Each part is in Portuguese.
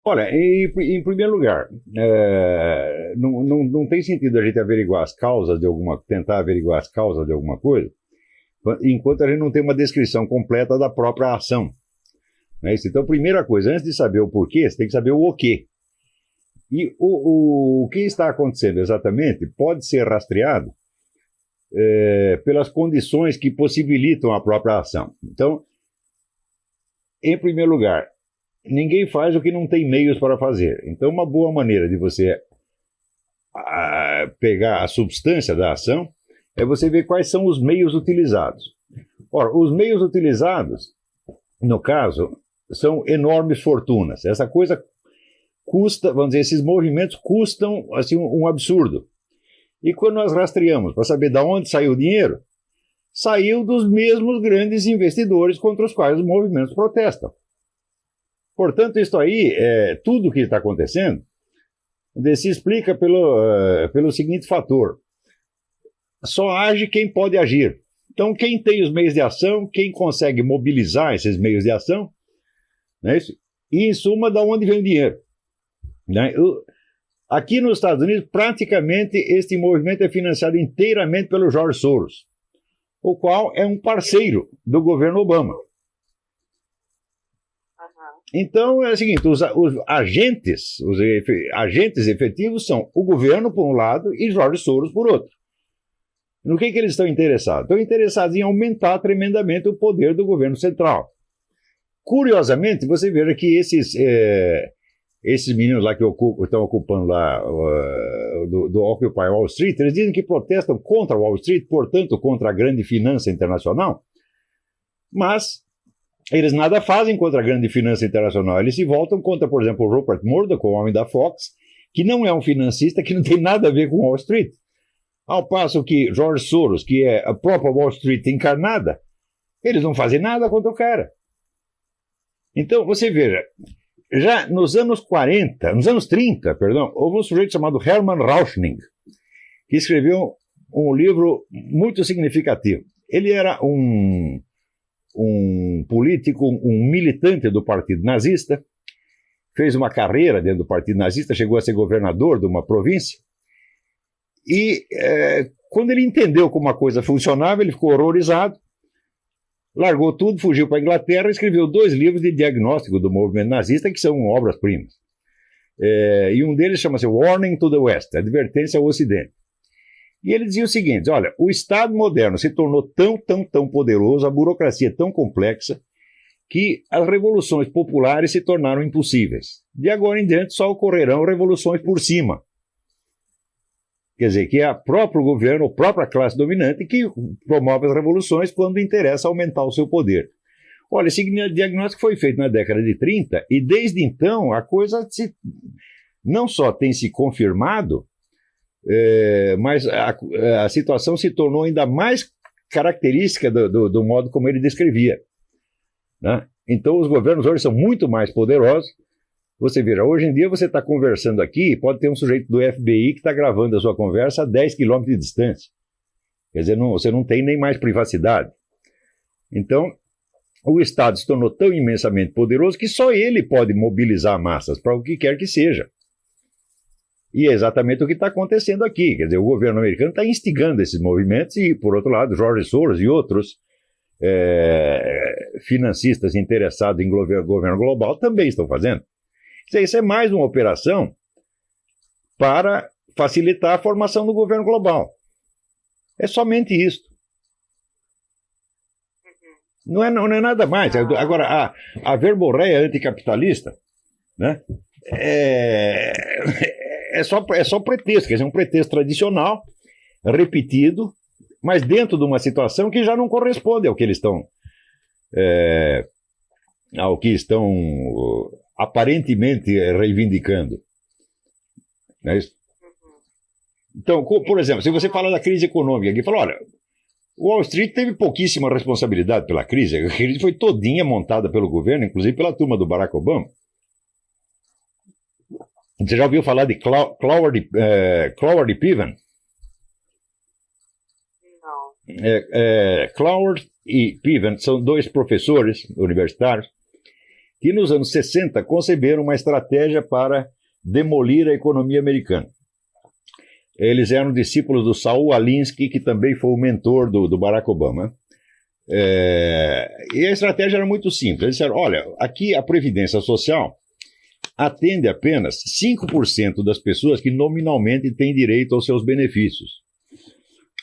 Olha, em primeiro lugar, não tem sentido a gente averiguar as causas de tentar averiguar as causas de alguma coisa, enquanto a gente não tem uma descrição completa da própria ação. Né? Então, primeira coisa, antes de saber o porquê, você tem que saber o quê. E o que está acontecendo exatamente pode ser rastreado pelas condições que possibilitam a própria ação. Então, em primeiro lugar, ninguém faz o que não tem meios para fazer. Então, uma boa maneira de você pegar a substância da ação é você ver quais são os meios utilizados. Ora, os meios utilizados, no caso, são enormes fortunas. Essa coisa custa, vamos dizer, esses movimentos custam assim, um absurdo. E quando nós rastreamos para saber de onde saiu o dinheiro, saiu dos mesmos grandes investidores contra os quais os movimentos protestam. Portanto, isso aí, tudo o que está acontecendo, se explica pelo seguinte fator. Só age quem pode agir. Então, quem tem os meios de ação, quem consegue mobilizar esses meios de ação, né, e, em suma, de onde vem o dinheiro. Né? Aqui nos Estados Unidos, praticamente, este movimento é financiado inteiramente pelo George Soros, o qual é um parceiro do governo Obama. Então, é o seguinte, os agentes efetivos são o governo, por um lado, e George Soros, por outro. No que eles estão interessados? Estão interessados em aumentar tremendamente o poder do governo central. Curiosamente, você veja que esses meninos lá que estão ocupando lá do Occupy Wall Street, eles dizem que protestam contra Wall Street, portanto, contra a grande finança internacional, mas eles nada fazem contra a grande finança internacional. Eles se voltam contra, por exemplo, o Rupert Murdoch, o homem da Fox, que não é um financista, que não tem nada a ver com Wall Street. Ao passo que George Soros, que é a própria Wall Street encarnada, eles não fazem nada contra o cara. Então, você veja, já nos anos 30, houve um sujeito chamado Hermann Rauschning, que escreveu um livro muito significativo. Ele era um político, um militante do Partido Nazista, fez uma carreira dentro do Partido Nazista, chegou a ser governador de uma província, e quando ele entendeu como a coisa funcionava, ele ficou horrorizado, largou tudo, fugiu para a Inglaterra e escreveu 2 livros de diagnóstico do movimento nazista, que são obras-primas. E um deles chama-se Warning to the West, Advertência ao Ocidente. E ele dizia o seguinte, olha, o Estado moderno se tornou tão poderoso, a burocracia é tão complexa, que as revoluções populares se tornaram impossíveis. De agora em diante só ocorrerão revoluções por cima. Quer dizer, que é o próprio governo, a própria classe dominante que promove as revoluções quando interessa aumentar o seu poder. Olha, esse diagnóstico foi feito na década de 30 e desde então a coisa não só tem se confirmado, mas a situação se tornou ainda mais característica do modo como ele descrevia. Né? Então os governos hoje são muito mais poderosos. Você veja, hoje em dia você está conversando aqui, pode ter um sujeito do FBI que está gravando a sua conversa a 10 quilômetros de distância. Quer dizer, você não tem nem mais privacidade. Então, o Estado se tornou tão imensamente poderoso que só ele pode mobilizar massas para o que quer que seja. E é exatamente o que está acontecendo aqui. Quer dizer, o governo americano está instigando esses movimentos e, por outro lado, George Soros e outros financistas interessados em governo global também estão fazendo. Isso é mais uma operação para facilitar a formação do governo global. É somente isso. Não é nada mais. Agora, a verborreia anticapitalista, né, é só pretexto, quer dizer, um pretexto tradicional, repetido, mas dentro de uma situação que já não corresponde ao que eles estão aparentemente reivindicando. Não é isso? Então, por exemplo, se você fala da crise econômica aqui, fala, olha, Wall Street teve pouquíssima responsabilidade pela crise, a crise foi todinha montada pelo governo, inclusive pela turma do Barack Obama. Você já ouviu falar de Cloward Piven? Não. Cloward e Piven são 2 professores universitários que nos anos 60 conceberam uma estratégia para demolir a economia americana. Eles eram discípulos do Saul Alinsky, que também foi o mentor do Barack Obama. E a estratégia era muito simples. Eles disseram, olha, aqui a Previdência Social atende apenas 5% das pessoas que nominalmente têm direito aos seus benefícios.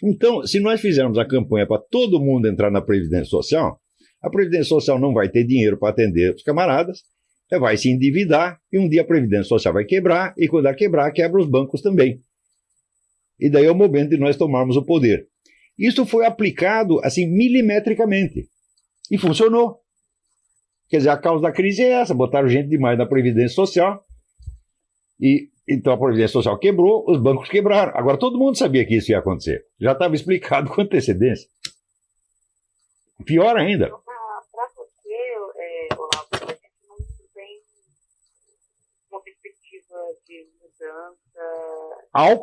Então, se nós fizermos a campanha para todo mundo entrar na Previdência Social, a Previdência Social não vai ter dinheiro para atender os camaradas, vai se endividar, e um dia a Previdência Social vai quebrar, e quando ela quebrar, quebra os bancos também. E daí é o momento de nós tomarmos o poder. Isso foi aplicado, assim, milimetricamente. E funcionou. Quer dizer, a causa da crise é essa, botaram gente demais na Previdência Social, e então a Previdência Social quebrou, os bancos quebraram. Agora, todo mundo sabia que isso ia acontecer. Já estava explicado com antecedência. Pior ainda. Para você, Olavo, a gente não tem uma perspectiva de mudança. Ao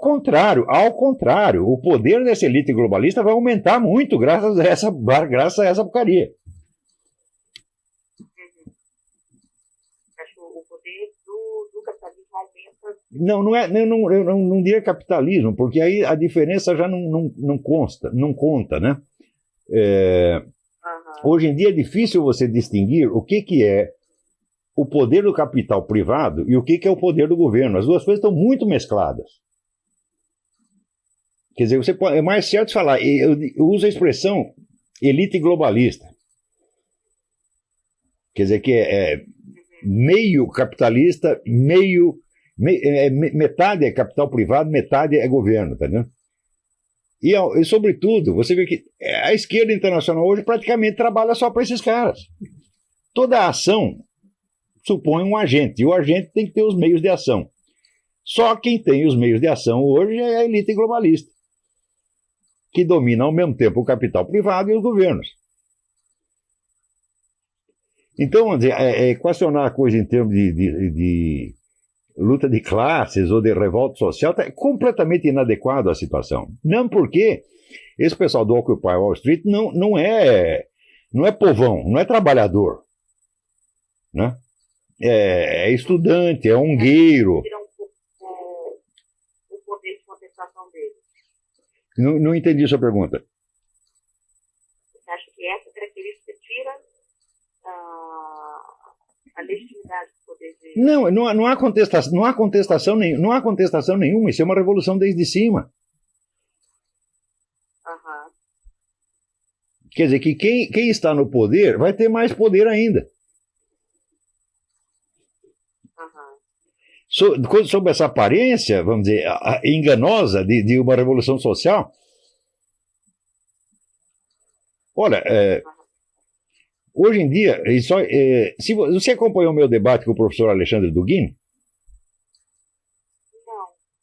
contrário, o poder dessa elite globalista vai aumentar muito graças a essa porcaria. Acho que o poder do capitalismo aumenta. Eu não diria capitalismo, porque aí a diferença já não conta, né? Hoje em dia é difícil você distinguir o que é o poder do capital privado e o que é o poder do governo. As duas coisas estão muito mescladas. Quer dizer, é mais certo falar, eu uso a expressão elite globalista. Quer dizer que é meio capitalista, metade é capital privado, metade é governo, tá vendo? E, sobretudo, você vê que a esquerda internacional hoje praticamente trabalha só para esses caras. Toda a ação supõe um agente, e o agente tem que ter os meios de ação. Só quem tem os meios de ação hoje é a elite globalista, que domina ao mesmo tempo o capital privado e os governos. Então, vamos dizer, equacionar a coisa em termos de luta de classes ou de revolta social é completamente inadequado à situação. Não porque esse pessoal do Occupy Wall Street não é povão, não é trabalhador, né? É estudante, é ungueiro. O poder de contestação deles. Não entendi a sua pergunta. Você acha que essa característica tira a legitimidade do poder de... Não há contestação nenhuma. Isso é uma revolução desde cima. Quer dizer que quem está no poder vai ter mais poder ainda. Sob essa aparência, vamos dizer, enganosa de uma revolução social. Não. Hoje em dia, se você acompanhou o meu debate com o professor Alexandre Dugin?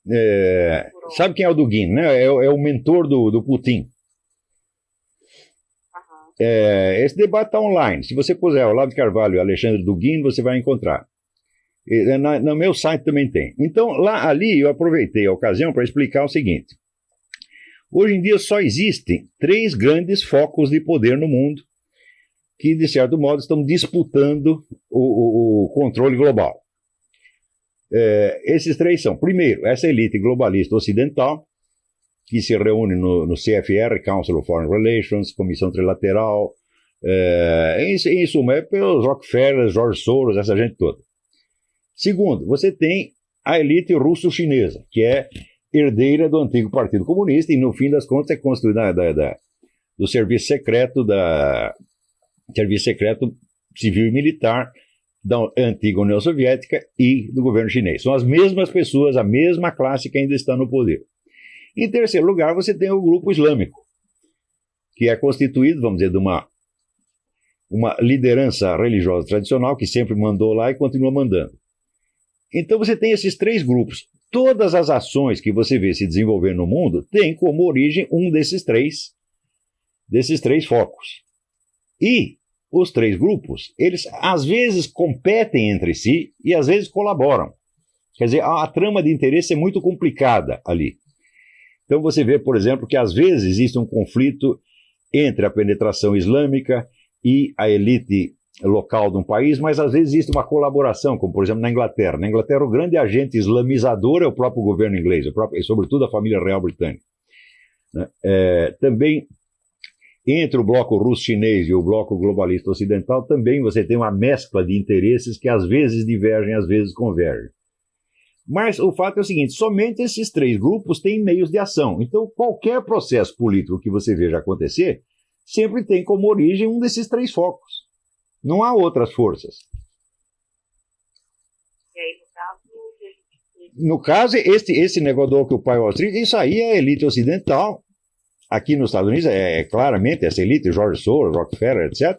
Não. Sabe quem é o Dugin, né? É o mentor do Putin. Esse debate está online. Se você puser Olavo de Carvalho e Alexandre Dugin, você vai encontrar. No meu site também tem. Então, ali eu aproveitei a ocasião para explicar o seguinte. Hoje em dia só existem 3 grandes focos de poder no mundo que, de certo modo, estão disputando o controle global. Esses 3 são, primeiro, essa elite globalista ocidental, que se reúne no CFR, Council of Foreign Relations, Comissão Trilateral, em suma, pelos Rockefeller, George Soros, essa gente toda. Segundo, você tem a elite russo-chinesa, que é herdeira do antigo Partido Comunista e, no fim das contas, é construída do serviço secreto civil e militar da antiga União Soviética e do governo chinês. São as mesmas pessoas, a mesma classe que ainda está no poder. Em terceiro lugar, você tem o grupo islâmico, que é constituído, vamos dizer, de uma liderança religiosa tradicional que sempre mandou lá e continua mandando. Então você tem esses 3 grupos. Todas as ações que você vê se desenvolver no mundo têm como origem um desses três focos. E os 3 grupos, eles às vezes competem entre si e às vezes colaboram. Quer dizer, a trama de interesse é muito complicada ali. Então você vê, por exemplo, que às vezes existe um conflito entre a penetração islâmica e a elite local de um país, mas às vezes existe uma colaboração, como por exemplo na Inglaterra. Na Inglaterra, o grande agente islamizador é o próprio governo inglês, e sobretudo a família real britânica. Né? Também, entre o bloco russo-chinês e o bloco globalista ocidental, também você tem uma mescla de interesses que às vezes divergem, às vezes convergem. Mas o fato é o seguinte, somente esses três grupos têm meios de ação. Então, qualquer processo político que você veja acontecer, sempre tem como origem um desses três focos. Não há outras forças. E aí, no caso, esse negócio do Occupy Wall Street, isso aí é a elite ocidental. Aqui nos Estados Unidos é claramente essa elite, George Soros, Rockefeller, etc.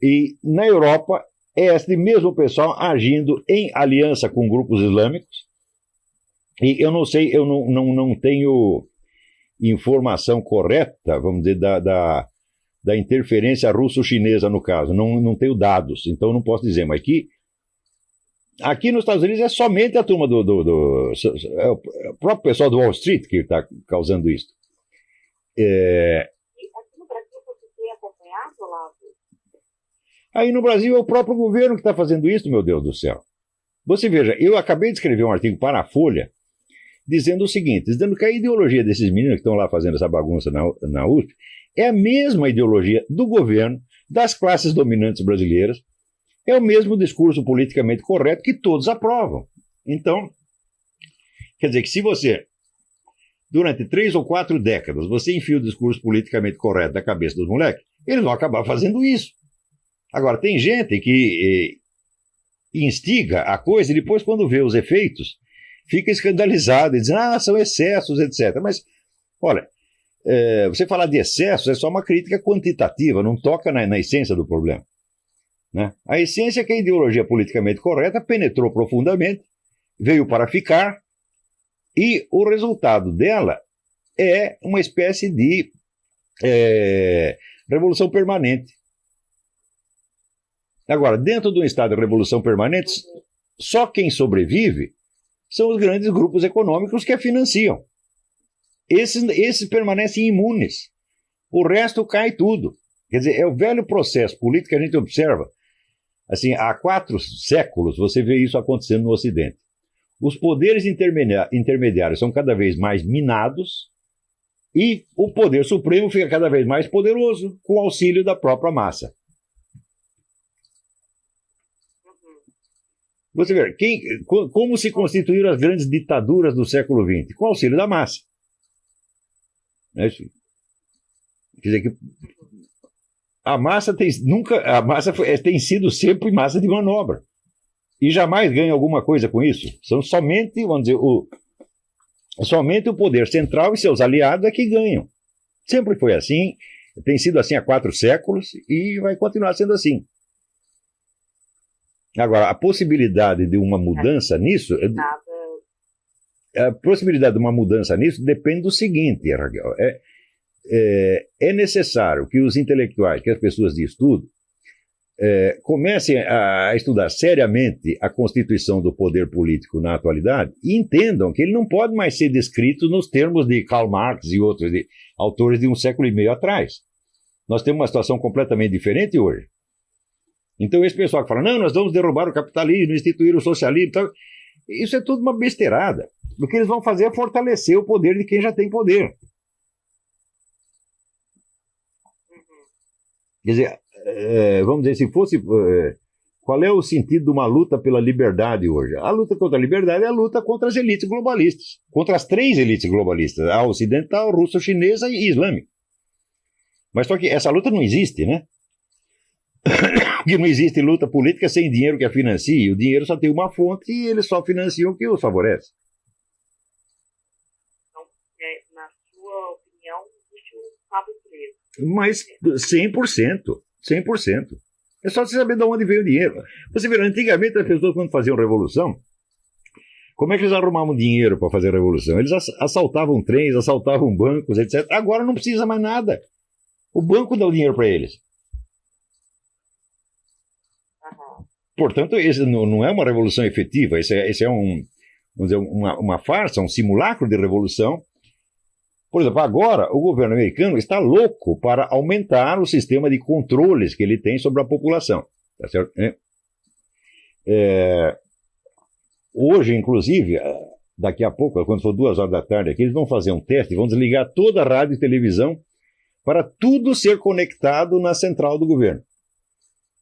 E na Europa é esse mesmo pessoal agindo em aliança com grupos islâmicos. E eu não sei, eu não tenho informação correta, vamos dizer, da interferência russo-chinesa no caso. Não tenho dados, então não posso dizer. Mas aqui nos Estados Unidos é somente a turma é o próprio pessoal do Wall Street que está causando isso. E aqui no Brasil você tem acompanhado, Olavo? Aí no Brasil é o próprio governo que está fazendo isso, meu Deus do céu. Você veja, eu acabei de escrever um artigo para a Folha dizendo o seguinte, dizendo que a ideologia desses meninos que estão lá fazendo essa bagunça na USP é a mesma ideologia do governo, das classes dominantes brasileiras, é o mesmo discurso politicamente correto que todos aprovam. Então, quer dizer que se você, durante 3 ou 4 décadas, você enfia o discurso politicamente correto na cabeça dos moleques, eles vão acabar fazendo isso. Agora, tem gente que instiga a coisa e depois, quando vê os efeitos, fica escandalizado e diz, são excessos, etc. Mas, olha, você falar de excessos é só uma crítica quantitativa, não toca na essência do problema. Né? A essência é que a ideologia politicamente correta penetrou profundamente, veio para ficar, e o resultado dela é uma espécie de revolução permanente. Agora, dentro de um estado de revolução permanente, só quem sobrevive são os grandes grupos econômicos que a financiam. Esses permanecem imunes. O resto cai tudo. Quer dizer, é o velho processo político que a gente observa. Assim, há 4 séculos você vê isso acontecendo no Ocidente. Os poderes intermediários são cada vez mais minados e o poder supremo fica cada vez mais poderoso com o auxílio da própria massa. Você vê, como se constituíram as grandes ditaduras do século XX? Com o auxílio da massa. Quer dizer que a massa tem sido sempre massa de manobra. E jamais ganha alguma coisa com isso. São somente, vamos dizer, somente o poder central e seus aliados é que ganham. Sempre foi assim, tem sido assim há 4 séculos e vai continuar sendo assim. Agora, a possibilidade de uma mudança nisso... A possibilidade de uma mudança nisso depende do seguinte, Raquel. É necessário que os intelectuais, que as pessoas de estudo, comecem a estudar seriamente a constituição do poder político na atualidade e entendam que ele não pode mais ser descrito nos termos de Karl Marx e outros autores de 1,5 século atrás. Nós temos uma situação completamente diferente hoje. Então esse pessoal que fala, não, nós vamos derrubar o capitalismo, instituir o socialismo, tal, isso é tudo uma besteirada. O que eles vão fazer é fortalecer o poder de quem já tem poder. Quer dizer, vamos dizer, se fosse... qual é o sentido de uma luta pela liberdade hoje? A luta contra a liberdade é a luta contra as elites globalistas. Contra as 3 elites globalistas. A ocidental, russo-chinesa e islâmica. Mas só que essa luta não existe, né? Que não existe luta política sem dinheiro que a financie. O dinheiro só tem uma fonte e eles só financiam o que os favorece. Então, na sua opinião, existe um cabo preso. Mas 100%. 100%. É só você saber de onde veio o dinheiro. Você vê, antigamente as pessoas quando faziam revolução, como é que eles arrumavam dinheiro para fazer a revolução? Eles assaltavam trens, assaltavam bancos, etc. Agora não precisa mais nada. O banco dá o dinheiro para eles. Portanto, esse não é uma revolução efetiva, esse é vamos dizer, uma farsa, um simulacro de revolução Por exemplo, agora o governo americano está louco para aumentar o sistema de controles que ele tem sobre a população. Tá certo? Hoje, inclusive, daqui a pouco, quando for 2 horas da tarde aqui, eles vão fazer um teste, vão desligar toda a rádio e televisão para tudo ser conectado na central do governo.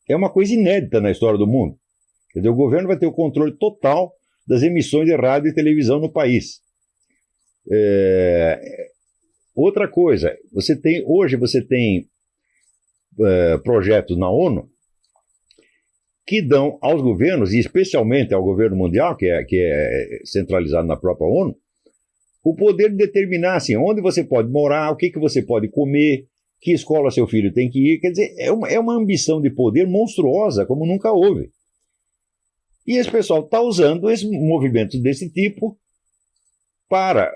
É uma coisa inédita na história do mundo. Quer dizer, o governo vai ter o controle total das emissões de rádio e televisão no país. Outra coisa, hoje você tem projetos na ONU que dão aos governos, e especialmente ao governo mundial, que é centralizado na própria ONU, o poder de determinar assim, onde você pode morar, o que você pode comer, que escola seu filho tem que ir. Quer dizer, é uma ambição de poder monstruosa, como nunca houve. E esse pessoal está usando esses movimentos desse tipo para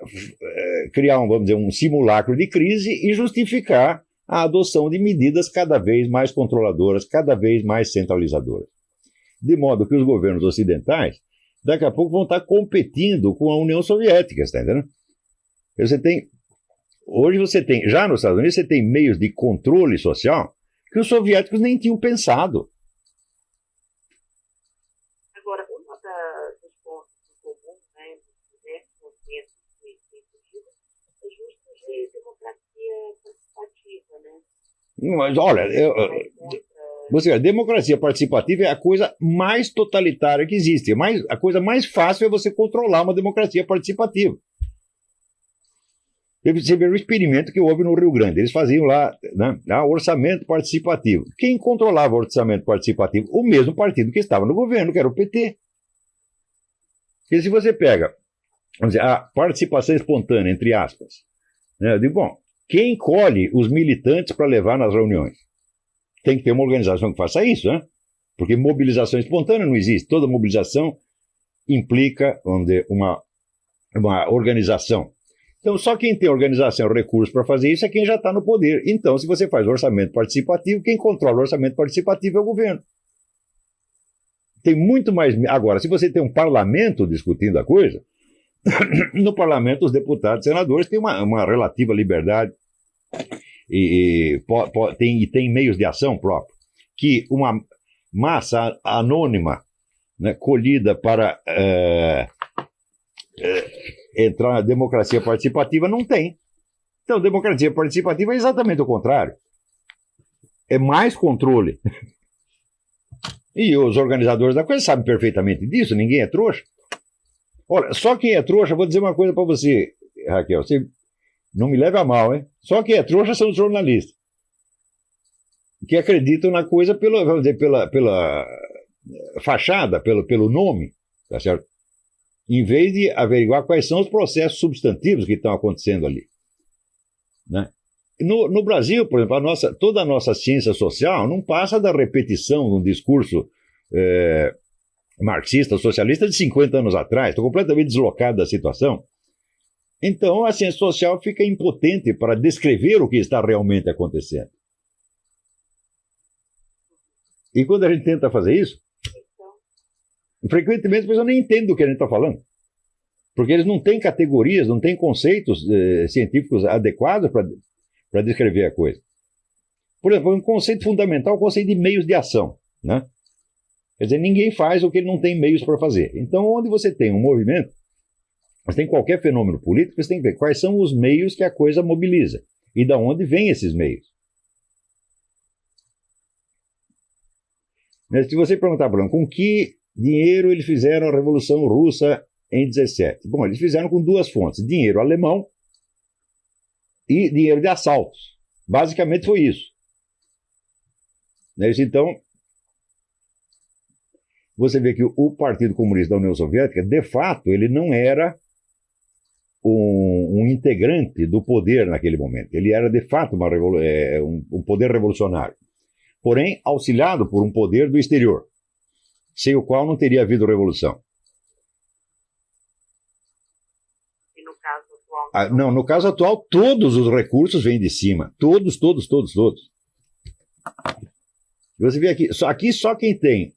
criar, vamos dizer, um simulacro de crise e justificar a adoção de medidas cada vez mais controladoras, cada vez mais centralizadoras. De modo que os governos ocidentais, daqui a pouco, vão estar competindo com a União Soviética, está entendendo? Hoje você tem, já nos Estados Unidos, você tem meios de controle social que os soviéticos nem tinham pensado. Agora, dos pontos comuns, né, dos diversos movimentos que têm surgido, é justo de democracia participativa, né? Mas, olha, a democracia participativa é a coisa mais totalitária que existe. A coisa mais fácil é você controlar uma democracia participativa. Você vê o experimento que houve no Rio Grande. Eles faziam lá, né, orçamento participativo. Quem controlava o orçamento participativo? O mesmo partido que estava no governo, que era o PT. E se você pega, vamos dizer, a participação espontânea, entre aspas, né, eu digo, bom, quem colhe os militantes para levar nas reuniões? Tem que ter uma organização que faça isso, né? Porque mobilização espontânea não existe. Toda mobilização implica, vamos dizer, uma organização. Então, só quem tem organização e recursos para fazer isso é quem já está no poder. Então, se você faz orçamento participativo, quem controla o orçamento participativo é o governo. Tem muito mais... Agora, se você tem um parlamento discutindo a coisa, no parlamento os deputados e senadores têm uma relativa liberdade e tem meios de ação próprios, que uma massa anônima, né, colhida para entrar na democracia participativa não tem. Então, democracia participativa é exatamente o contrário. É mais controle. E os organizadores da coisa sabem perfeitamente disso, ninguém é trouxa. Olha, só quem é trouxa, vou dizer uma coisa para você, Raquel, você não me leve a mal, hein? Só quem é trouxa são os jornalistas, que acreditam na coisa vamos dizer, pela fachada, pelo nome, tá certo? Em vez de averiguar quais são os processos substantivos que estão acontecendo ali, né? No Brasil, por exemplo, toda a nossa ciência social não passa da repetição de um discurso marxista, socialista de 50 anos atrás. Estou completamente deslocado da situação. Então, a ciência social fica impotente para descrever o que está realmente acontecendo. E quando a gente tenta fazer isso, frequentemente as pessoas nem entendem do que a gente está falando. Porque eles não têm categorias, não têm conceitos científicos adequados para descrever a coisa. Por exemplo, um conceito fundamental é o conceito de meios de ação, né? Quer dizer, ninguém faz o que ele não tem meios para fazer. Então, onde você tem um movimento, você tem qualquer fenômeno político, você tem que ver quais são os meios que a coisa mobiliza e de onde vêm esses meios. Mas se você perguntar, Bruno, com que dinheiro eles fizeram a Revolução Russa em 17? Bom, eles fizeram com duas fontes, dinheiro alemão e dinheiro de assaltos. Basicamente foi isso. Então, você vê que o Partido Comunista da União Soviética, de fato, ele não era um integrante do poder naquele momento. Ele era, de fato, um poder revolucionário. Porém, auxiliado por um poder do exterior, sem o qual não teria havido revolução. E no caso atual? Não, no caso atual, todos os recursos vêm de cima. Todos. Você vê aqui só quem tem.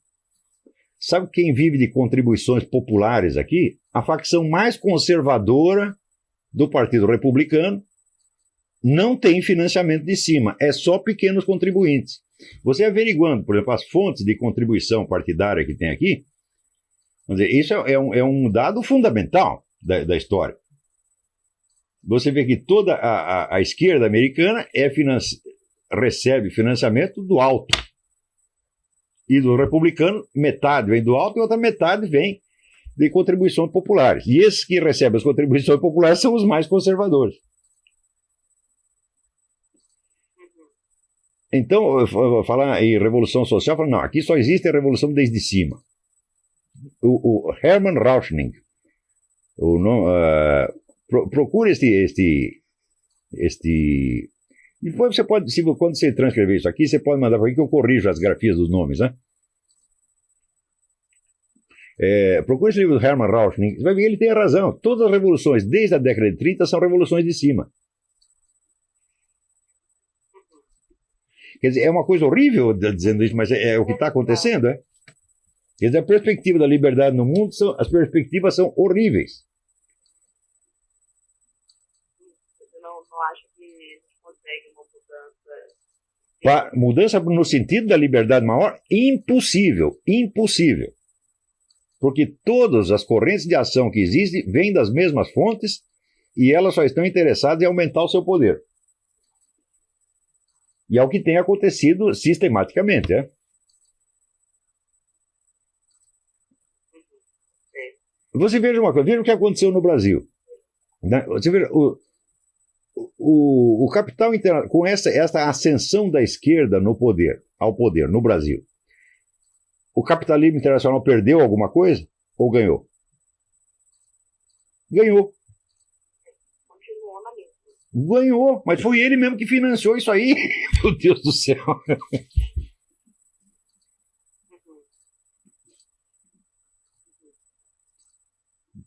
Sabe quem vive de contribuições populares aqui? A facção mais conservadora do Partido Republicano não tem financiamento de cima, é só pequenos contribuintes. Você averiguando, por exemplo, as fontes de contribuição partidária que tem aqui, vamos dizer, isso é um dado fundamental da história. Você vê que toda a esquerda americana recebe financiamento do alto. E do republicano, metade vem do alto e outra metade vem de contribuições populares. E esses que recebem as contribuições populares são os mais conservadores. Então, falar em revolução social, não, aqui só existe a revolução desde cima. O Hermann Rauschning, procure depois você pode, quando você transcrever isso aqui, você pode mandar para mim que eu corrijo as grafias dos nomes, né? Procure esse livro do Hermann Rauschning, você vai ver que ele tem razão. Todas as revoluções, desde a década de 30, são revoluções de cima. Quer dizer, é uma coisa horrível dizendo isso, mas é o que está acontecendo, é? Quer dizer, a perspectiva da liberdade no mundo, as perspectivas são horríveis. Você não acha que a gente consegue uma mudança? Mudança no sentido da liberdade maior? Impossível, impossível. Porque todas as correntes de ação que existem vêm das mesmas fontes e elas só estão interessadas em aumentar o seu poder. E é o que tem acontecido sistematicamente, é? Você veja uma coisa, veja o que aconteceu no Brasil. Você veja, o capital internacional, com essa ascensão da esquerda ao poder no Brasil, o capitalismo internacional perdeu alguma coisa ou ganhou? Ganhou. Continuou na mesma. Ganhou, mas foi ele mesmo que financiou isso aí. Meu Deus do céu.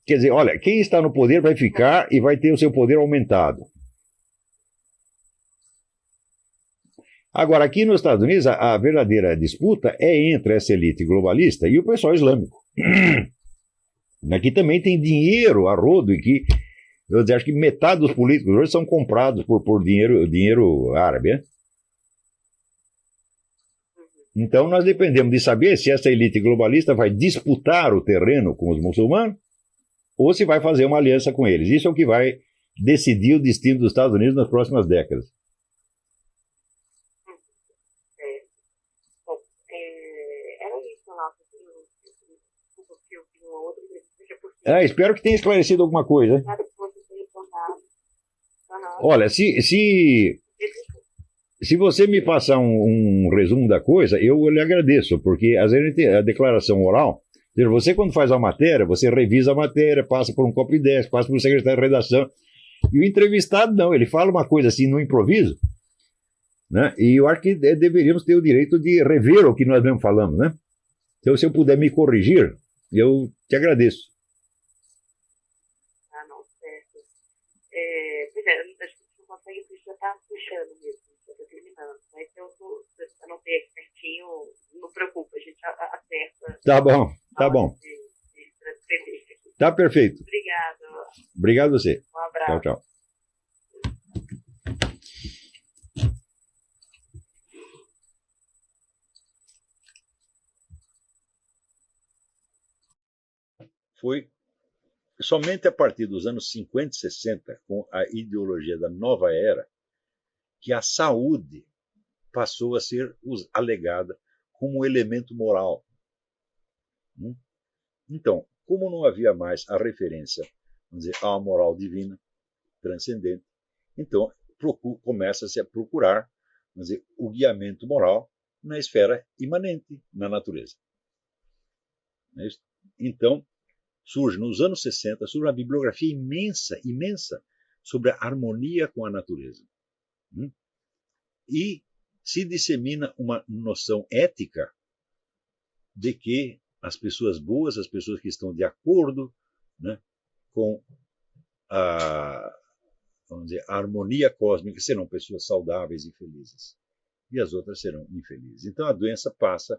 Quer dizer, olha, quem está no poder vai ficar e vai ter o seu poder aumentado. Agora, aqui nos Estados Unidos, a verdadeira disputa é entre essa elite globalista e o pessoal islâmico. Aqui também tem dinheiro a rodo e que, eu acho que metade dos políticos hoje são comprados por dinheiro árabe. Né? Então, nós dependemos de saber se essa elite globalista vai disputar o terreno com os muçulmanos ou se vai fazer uma aliança com eles. Isso é o que vai decidir o destino dos Estados Unidos nas próximas décadas. Espero que tenha esclarecido alguma coisa. Olha, se você me passar um resumo da coisa, eu lhe agradeço, porque às vezes a declaração oral, você quando faz a matéria, você revisa a matéria, passa por um copy desk, passa por um secretário de redação, e o entrevistado não, ele fala uma coisa assim no improviso, né? E eu acho que deveríamos ter o direito de rever o que nós mesmo falamos, né? Então, se eu puder me corrigir, eu te agradeço. Não, certo. Pois é, a gente não consegue, já está fechando mesmo, já está terminando. Mas eu anotei aqui certinho, não preocupa, a gente acerta. Tá bom, tá bom. Tá perfeito. Obrigado. Obrigado a você. Um abraço. Tchau, tchau. Foi somente a partir dos anos 50 e 60, com a ideologia da nova era, que a saúde passou a ser alegada como elemento moral. Então, como não havia mais a referência, vamos dizer, à moral divina, transcendente, então começa-se a procurar, vamos dizer, o guiamento moral na esfera imanente, na natureza. Então, surge nos anos 60, surge uma bibliografia imensa, imensa, sobre a harmonia com a natureza. E se dissemina uma noção ética de que as pessoas boas, as pessoas que estão de acordo, né, com vamos dizer, a harmonia cósmica, serão pessoas saudáveis e felizes. E as outras serão infelizes. Então a doença passa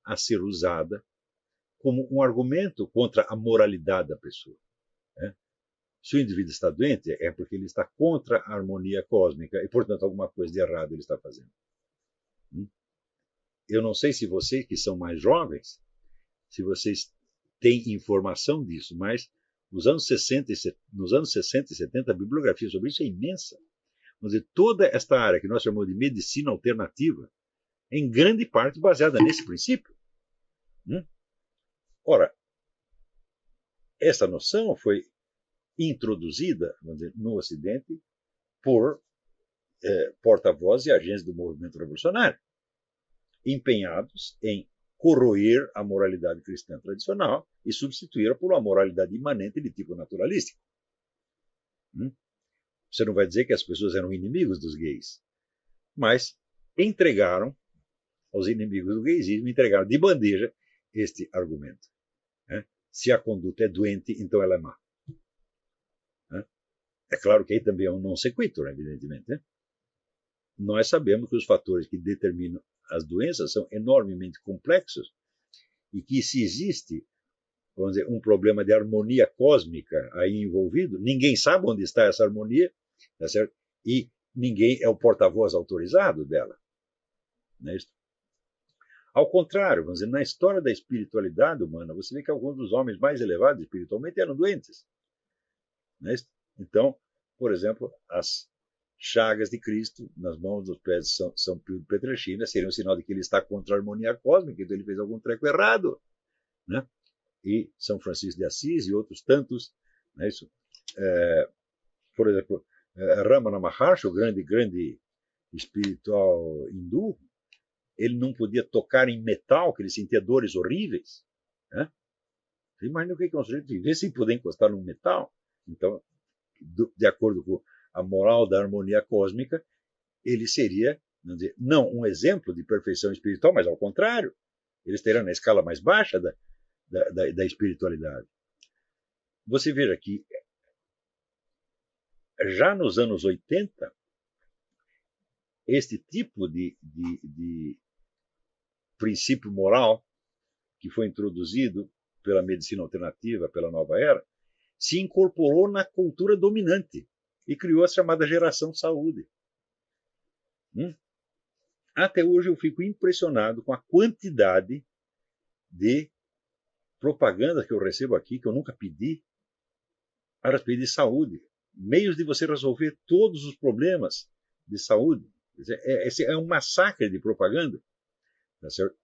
a ser usada como um argumento contra a moralidade da pessoa. Né? Se o indivíduo está doente, é porque ele está contra a harmonia cósmica e, portanto, alguma coisa de errado ele está fazendo. Eu não sei se vocês que são mais jovens, se vocês têm informação disso, mas nos anos 60 e 70, a bibliografia sobre isso é imensa. Vamos dizer, toda esta área que nós chamamos de medicina alternativa, é em grande parte baseada nesse princípio. Ora, essa noção foi introduzida, vamos dizer, no Ocidente por porta-vozes e agentes do movimento revolucionário, empenhados em corroer a moralidade cristã tradicional e substituí-la por uma moralidade imanente de tipo naturalístico. Você não vai dizer que as pessoas eram inimigos dos gays, mas entregaram aos inimigos do gaysismo, entregaram de bandeja este argumento. Se a conduta é doente, então ela é má. É claro que aí também é um non sequitur, evidentemente. Nós sabemos que os fatores que determinam as doenças são enormemente complexos e que se existe, vamos dizer, um problema de harmonia cósmica aí envolvido, ninguém sabe onde está essa harmonia, tá certo? E ninguém é o porta-voz autorizado dela. Não é isso? Ao contrário, vamos dizer, na história da espiritualidade humana, você vê que alguns dos homens mais elevados espiritualmente eram doentes. Não é isso? Então, por exemplo, as chagas de Cristo nas mãos dos pés de São Pio de Pietrelcina seriam um sinal de que ele está contra a harmonia cósmica, então ele fez algum treco errado. Né? E São Francisco de Assis e outros tantos. Não é isso? Por exemplo, Ramana Maharshi, o grande espiritual hindu, ele não podia tocar em metal, que ele sentia dores horríveis. Né? Você imagina o que é um sujeito viver sem poder encostar num metal? Então, de acordo com a moral da harmonia cósmica, ele seria, vamos dizer, não um exemplo de perfeição espiritual, mas ao contrário, ele estaria na escala mais baixa da espiritualidade. Você veja que já nos anos 80, este tipo de princípio moral que foi introduzido pela medicina alternativa, pela nova era, se incorporou na cultura dominante e criou a chamada geração saúde. Até hoje eu fico impressionado com a quantidade de propaganda que eu recebo aqui, que eu nunca pedi, a respeito de saúde. Meios de você resolver todos os problemas de saúde. Esse é um massacre de propaganda. Tá certo?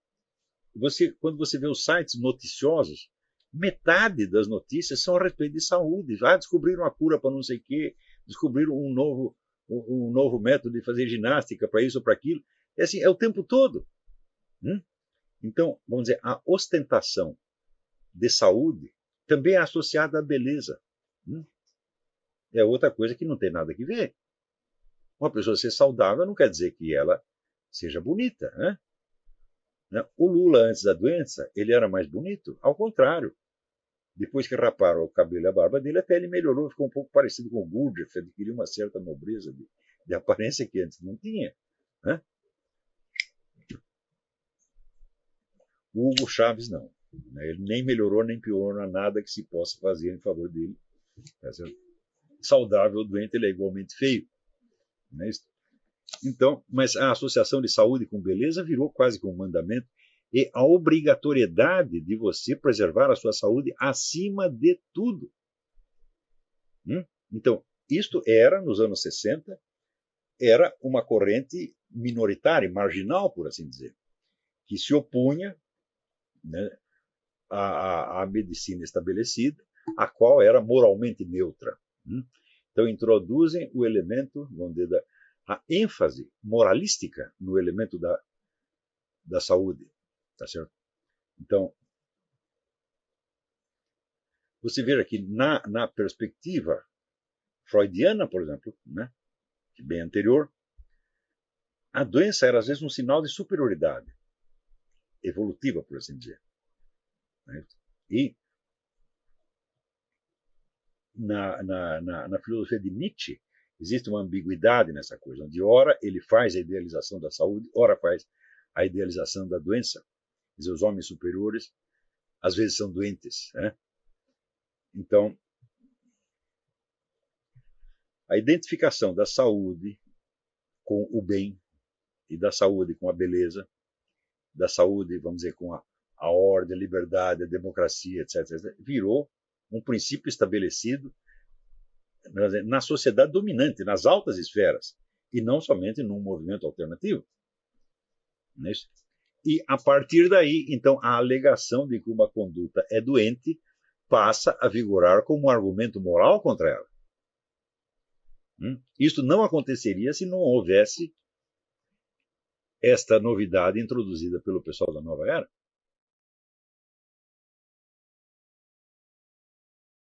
Quando você vê os sites noticiosos, metade das notícias são a respeito de saúde. Descobriram a cura para não sei o quê, descobriram um novo método de fazer ginástica para isso ou para aquilo. É assim, é o tempo todo. Então, vamos dizer, a ostentação de saúde também é associada à beleza. É outra coisa que não tem nada a ver. Uma pessoa ser saudável não quer dizer que ela seja bonita. O Lula, antes da doença, ele era mais bonito. Ao contrário. Depois que raparam o cabelo e a barba dele, até ele melhorou, ficou um pouco parecido com o Gurdjieff, adquiriu uma certa nobreza de aparência que antes não tinha. O Hugo Chávez não. Ele nem melhorou, nem piorou nada que se possa fazer em favor dele. Saudável ou doente, ele é igualmente feio. Não é isso? Então, mas a associação de saúde com beleza virou quase que um mandamento e a obrigatoriedade de você preservar a sua saúde acima de tudo. Então, isto era, nos anos 60, era uma corrente minoritária, marginal, por assim dizer, que se opunha, né, à medicina estabelecida, a qual era moralmente neutra. Então, introduzem o elemento, vamos dizer, a ênfase moralística no elemento da saúde. Tá certo? Então, você veja que na perspectiva freudiana, por exemplo, né, que bem anterior, a doença era às vezes um sinal de superioridade evolutiva, por assim dizer. Né? E na filosofia de Nietzsche existe uma ambiguidade nessa coisa, onde ora ele faz a idealização da saúde, ora faz a idealização da doença. Quer dizer, os homens superiores às vezes são doentes. Né? Então, a identificação da saúde com o bem e da saúde com a beleza, da saúde, vamos dizer, com a ordem, a liberdade, a democracia, etc., virou um princípio estabelecido na sociedade dominante, nas altas esferas, e não somente num movimento alternativo. Não é isso? E, a partir daí, então, a alegação de que uma conduta é doente passa a vigorar como um argumento moral contra ela. Isso não aconteceria se não houvesse esta novidade introduzida pelo pessoal da Nova Era.